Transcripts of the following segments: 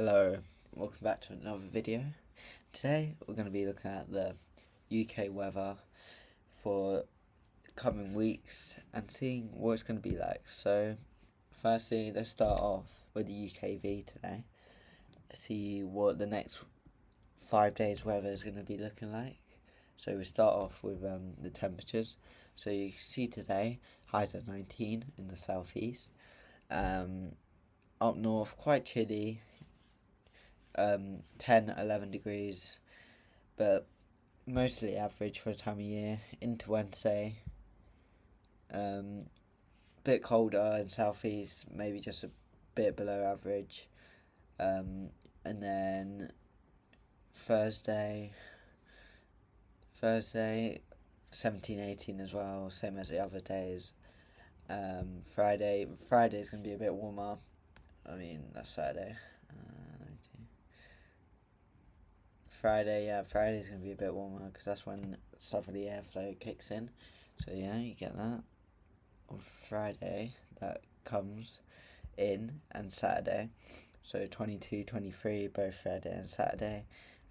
Hello, welcome back to another video. Today we're going to be looking at the UK weather for the coming weeks and seeing what it's going to be like. So firstly, let's start off with the UKV today. See what the next 5 days weather is going to be looking like. So we start off with the temperatures. So you can see today, highs at 19 in the southeast. Up north, quite chilly, 10-11 degrees, but mostly average for a time of year. Into Wednesday, bit colder in southeast, maybe just a bit below average, and then Thursday 17-18 as well, same as the other days. Friday's going to be a bit warmer. I mean, that's Saturday. Friday's going to be a bit warmer because that's when southerly airflow kicks in. So yeah, you get that. On Friday, that comes in, and Saturday. So 22, 23, both Friday and Saturday.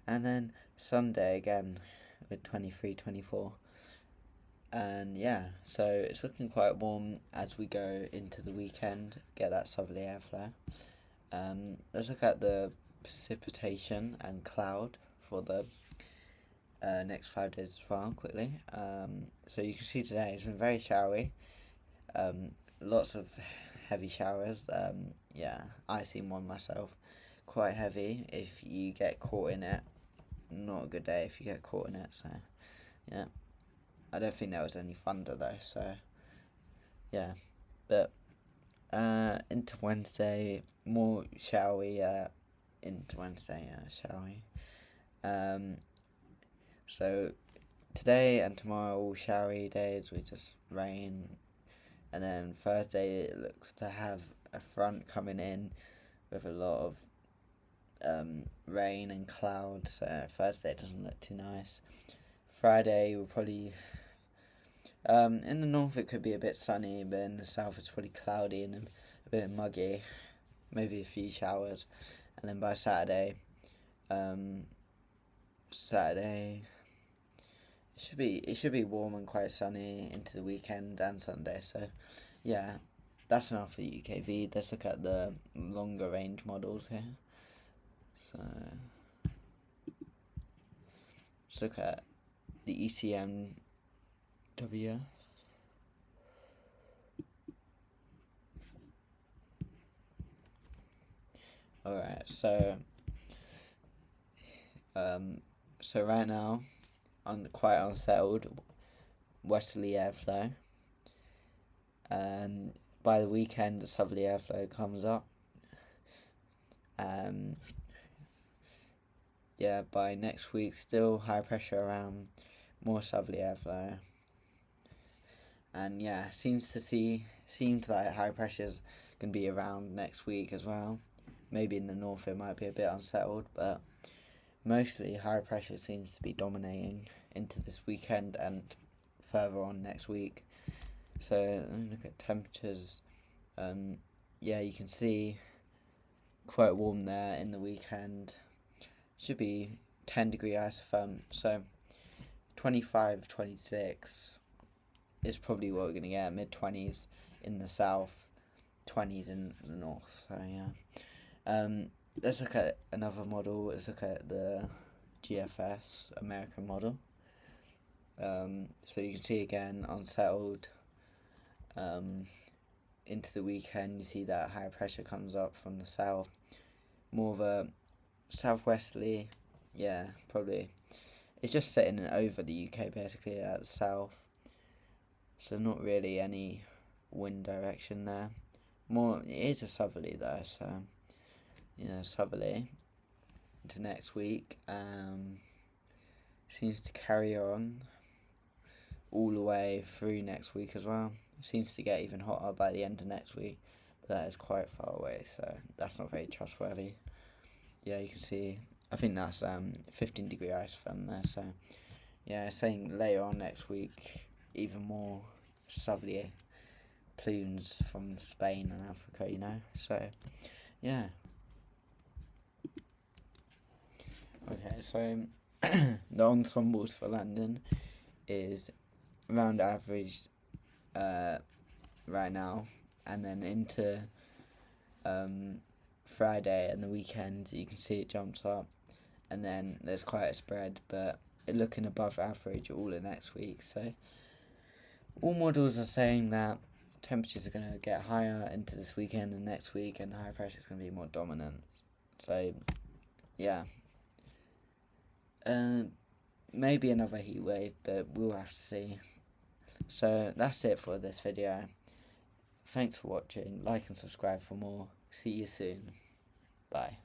And then Sunday again with 23, 24. And yeah, so it's looking quite warm as we go into the weekend, get that southerly airflow. Let's look at the precipitation and cloud for the next 5 days as well, quickly. So you can see today it's been very showery. Lots of heavy showers. I seen one myself. Quite heavy if you get caught in it. Not a good day if you get caught in it, so yeah. I don't think there was any thunder though, so yeah. But into Wednesday, more showery, showery. So today and tomorrow all showery days with just rain, and then Thursday it looks to have a front coming in with a lot of rain and clouds, so Thursday doesn't look too nice. Friday will probably in the north it could be a bit sunny, but in the south it's probably cloudy and a bit muggy, maybe a few showers, and then by Saturday it should be warm and quite sunny into the weekend and Sunday. So yeah, that's enough for the UKV. Let's look at the longer range models here. So let's look at the ECMW. Alright, so right now, quite unsettled westerly airflow, and by the weekend the southerly airflow comes up. By next week still high pressure around, more southerly airflow, and yeah, seems like high pressure's gonna be around next week as well. Maybe in the north it might be a bit unsettled, but mostly high pressure seems to be dominating into this weekend and further on next week. So let me look at temperatures. You can see quite warm there in the weekend. Should be 10-degree isotherm. So 25, 26 is probably what we're going to get. Mid-20s in the south, 20s in the north. So yeah. Let's look at another model. Let's look at the GFS American model. So you can see again unsettled. Into the weekend, you see that high pressure comes up from the south. More of a southwesterly, probably. It's just sitting over the UK basically at the south. So not really any wind direction there. More, it is a southerly though, so southerly into next week. Seems to carry on all the way through next week as well. It seems to get even hotter by the end of next week, but that is quite far away, so that's not very trustworthy. Yeah, you can see, I think that's 15-degree isotherm there, so yeah, saying later on next week even more southerly plumes from Spain and Africa, so yeah. Right, so the ensembles for London is around average right now, and then into Friday and the weekend you can see it jumps up, and then there's quite a spread, but looking above average all the next week. So all models are saying that temperatures are going to get higher into this weekend and next week, and high pressure is going to be more dominant. So yeah, maybe another heat wave, but we'll have to see. So that's it for this video. Thanks for watching. Like and subscribe for more. See you soon. Bye.